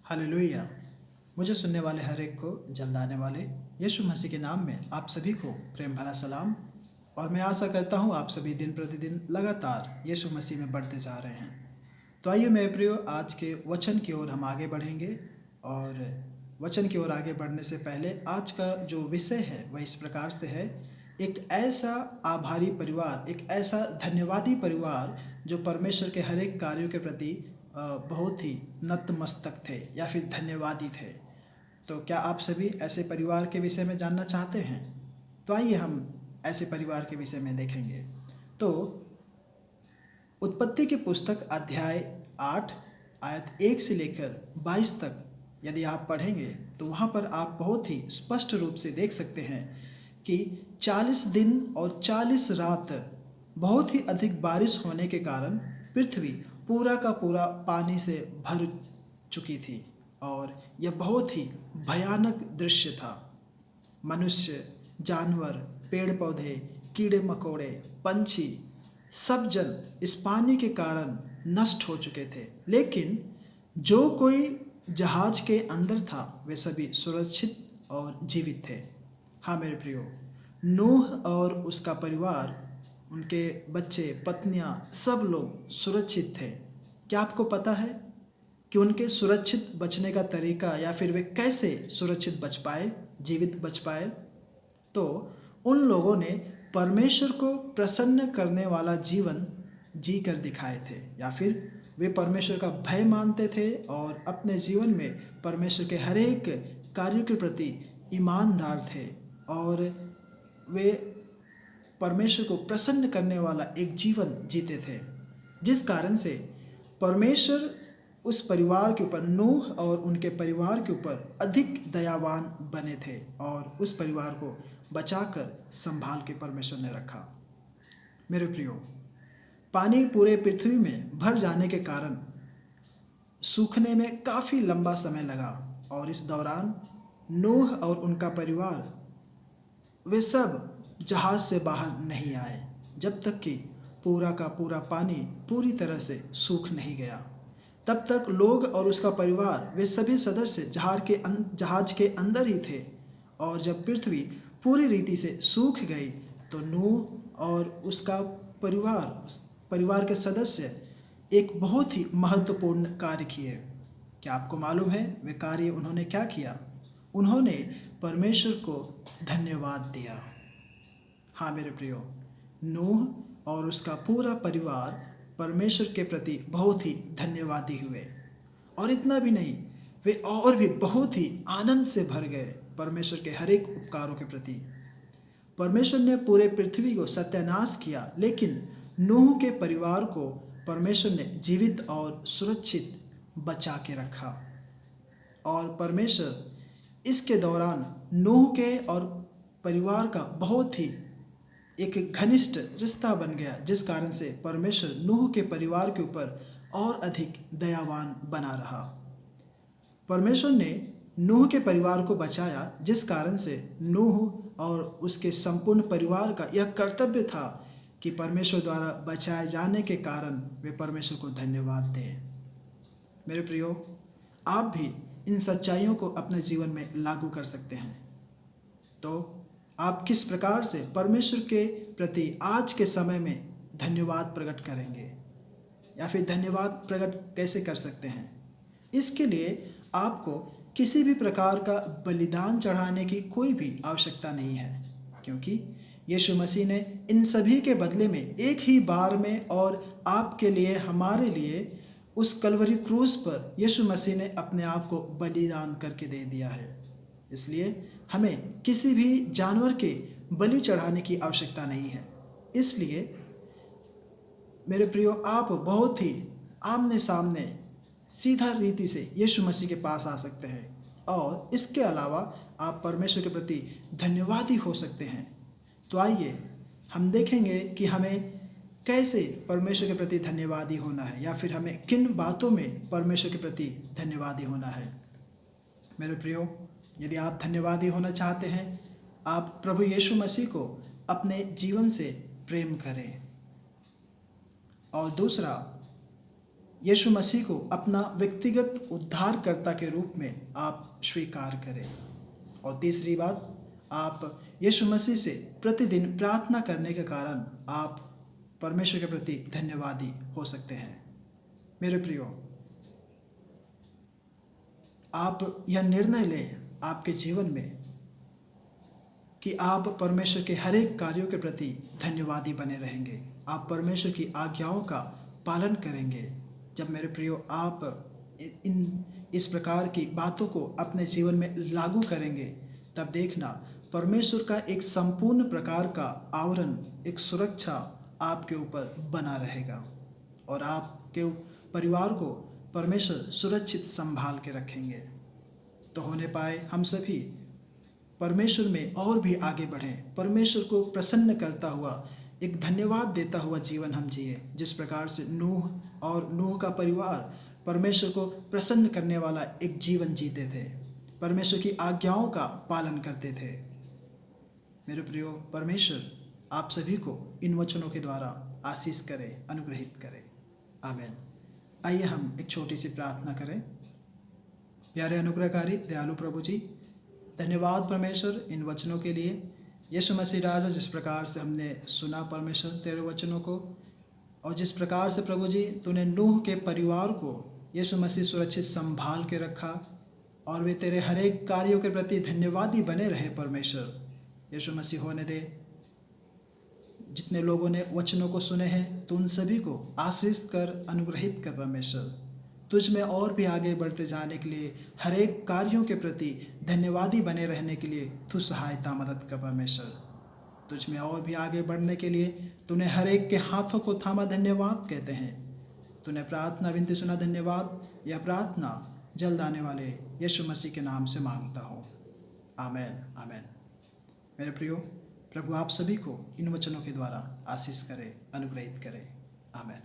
Hallelujah. मुझे सुनने वाले हर एक को जल्द आने वाले यीशु मसीह के नाम में आप सभी को प्रेम भरा सलाम। और मैं आशा करता हूँ आप सभी दिन प्रतिदिन लगातार यीशु मसीह में बढ़ते जा रहे हैं। तो आइए मेरे प्रियो, आज के वचन की ओर हम आगे बढ़ेंगे। और वचन की ओर आगे बढ़ने से पहले आज का जो विषय है वह इस प्रकार से है, एक ऐसा आभारी परिवार, एक ऐसा धन्यवादी परिवार जो परमेश्वर के हर एक कार्यों के प्रति बहुत ही नतमस्तक थे या फिर धन्यवादी थे। तो क्या आप सभी ऐसे परिवार के विषय में जानना चाहते हैं? तो आइए हम ऐसे परिवार के विषय में देखेंगे। तो उत्पत्ति की पुस्तक अध्याय 8 आयत 1 से लेकर 22 तक यदि आप पढ़ेंगे तो वहाँ पर आप बहुत ही स्पष्ट रूप से देख सकते हैं कि 40 दिन और 40 रात बहुत ही अधिक बारिश होने के कारण पृथ्वी पूरा का पूरा पानी से भर चुकी थी और यह बहुत ही भयानक दृश्य था। मनुष्य, जानवर, पेड़ पौधे, कीड़े मकोड़े, पंछी, सब जन इस पानी के कारण नष्ट हो चुके थे। लेकिन जो कोई जहाज के अंदर था वे सभी सुरक्षित और जीवित थे। हाँ मेरे प्रियो, नूह और उसका परिवार, उनके बच्चे, पत्नियां, सब लोग सुरक्षित थे। क्या आपको पता है कि उनके सुरक्षित बचने का तरीका या फिर वे कैसे सुरक्षित बच पाए, जीवित बच पाए? तो उन लोगों ने परमेश्वर को प्रसन्न करने वाला जीवन जी कर दिखाए थे, या फिर वे परमेश्वर का भय मानते थे और अपने जीवन में परमेश्वर के हर एक कार्यों के प्रति ईमानदार थे और वे परमेश्वर को प्रसन्न करने वाला एक जीवन जीते थे। जिस कारण से परमेश्वर उस परिवार के ऊपर, नूह और उनके परिवार के ऊपर अधिक दयावान बने थे और उस परिवार को बचाकर संभाल के परमेश्वर ने रखा। मेरे प्रियो, पानी पूरे पृथ्वी में भर जाने के कारण सूखने में काफ़ी लंबा समय लगा और इस दौरान नूह और उनका परिवार वे सब जहाज से बाहर नहीं आए जब तक कि पूरा का पूरा पानी पूरी तरह से सूख नहीं गया। तब तक लोग और उसका परिवार, वे सभी सदस्य जहाज के अंदर ही थे। और जब पृथ्वी पूरी रीति से सूख गई तो नूह और उसका परिवार के सदस्य एक बहुत ही महत्वपूर्ण कार्य किए। क्या आपको मालूम है वे कार्य उन्होंने क्या किया? उन्होंने परमेश्वर को धन्यवाद दिया। हाँ मेरे प्रियो, नूह और उसका पूरा परिवार परमेश्वर के प्रति बहुत ही धन्यवादी हुए। और इतना भी नहीं, वे और भी बहुत ही आनंद से भर गए परमेश्वर के हर एक उपकारों के प्रति। परमेश्वर ने पूरे पृथ्वी को सत्यानाश किया, लेकिन नूह के परिवार को परमेश्वर ने जीवित और सुरक्षित बचा के रखा। और परमेश्वर इसके दौरान नूह के और परिवार का बहुत ही एक घनिष्ठ रिश्ता बन गया, जिस कारण से परमेश्वर नूह के परिवार के ऊपर और अधिक दयावान बना रहा। परमेश्वर ने नूह के परिवार को बचाया, जिस कारण से नूह और उसके संपूर्ण परिवार का यह कर्तव्य था कि परमेश्वर द्वारा बचाए जाने के कारण वे परमेश्वर को धन्यवाद दें। मेरे प्रियो, आप भी इन सच्चाइयों को अपने जीवन में लागू कर सकते हैं। तो आप किस प्रकार से परमेश्वर के प्रति आज के समय में धन्यवाद प्रकट करेंगे या फिर धन्यवाद प्रकट कैसे कर सकते हैं? इसके लिए आपको किसी भी प्रकार का बलिदान चढ़ाने की कोई भी आवश्यकता नहीं है, क्योंकि यीशु मसीह ने इन सभी के बदले में एक ही बार में और आपके लिए, हमारे लिए उस कलवरी क्रूस पर यीशु मसीह ने अपने आप को बलिदान करके दे दिया है। इसलिए हमें किसी भी जानवर के बलि चढ़ाने की आवश्यकता नहीं है। इसलिए मेरे प्रियो, आप बहुत ही आमने सामने सीधा रीति से यीशु मसीह के पास आ सकते हैं और इसके अलावा आप परमेश्वर के प्रति धन्यवादी हो सकते हैं। तो आइए हम देखेंगे कि हमें कैसे परमेश्वर के प्रति धन्यवादी होना है, या फिर हमें किन बातों में परमेश्वर के प्रति धन्यवादी होना है। मेरे प्रियो, यदि आप धन्यवादी होना चाहते हैं, आप प्रभु यीशु मसीह को अपने जीवन से प्रेम करें। और दूसरा, यीशु मसीह को अपना व्यक्तिगत उद्धारकर्ता के रूप में आप स्वीकार करें। और तीसरी बात, आप यीशु मसीह से प्रतिदिन प्रार्थना करने के कारण आप परमेश्वर के प्रति धन्यवादी हो सकते हैं। मेरे प्रियो, आप यह निर्णय लें आपके जीवन में कि आप परमेश्वर के हर एक कार्यों के प्रति धन्यवादी बने रहेंगे। आप परमेश्वर की आज्ञाओं का पालन करेंगे। जब मेरे प्रियो आप इस प्रकार की बातों को अपने जीवन में लागू करेंगे, तब देखना परमेश्वर का एक संपूर्ण प्रकार का आवरण, एक सुरक्षा आपके ऊपर बना रहेगा और आपके परिवार को परमेश्वर सुरक्षित संभाल के रखेंगे। तो होने पाए हम सभी परमेश्वर में और भी आगे बढ़ें, परमेश्वर को प्रसन्न करता हुआ, एक धन्यवाद देता हुआ जीवन हम जिए, जिस प्रकार से नूह का परिवार परमेश्वर को प्रसन्न करने वाला एक जीवन जीते थे, परमेश्वर की आज्ञाओं का पालन करते थे। मेरे प्रियो, परमेश्वर आप सभी को इन वचनों के द्वारा आशीष करे, अनुग्रहित करे। आमीन। आइए हम एक छोटी सी प्रार्थना करें। प्यारे अनुग्रहकारी दयालु प्रभु जी, धन्यवाद परमेश्वर इन वचनों के लिए। यीशु मसीह राजा, जिस प्रकार से हमने सुना परमेश्वर तेरे वचनों को, और जिस प्रकार से प्रभु जी तूने नूह के परिवार को यीशु मसीह सुरक्षित संभाल के रखा और वे तेरे हर एक कार्यों के प्रति धन्यवादी बने रहे। परमेश्वर यीशु मसीह होने दे, जितने लोगों ने वचनों को सुने हैं तो उन सभी को आशीष कर, अनुग्रहित कर। परमेश्वर तुझ में और भी आगे बढ़ते जाने के लिए, हर एक कार्यों के प्रति धन्यवादी बने रहने के लिए तू सहायता मदद कर। परमेश्वर तुझ में और भी आगे बढ़ने के लिए तूने हर एक के हाथों को थामा, धन्यवाद कहते हैं। तूने प्रार्थना विनती सुना, धन्यवाद। यह प्रार्थना जल्द आने वाले यीशु मसीह के नाम से मांगता हूँ। आमीन, आमीन। मेरे प्रियो, प्रभु आप सभी को इन वचनों के द्वारा आशीष करे, अनुग्रहित करे। आमीन।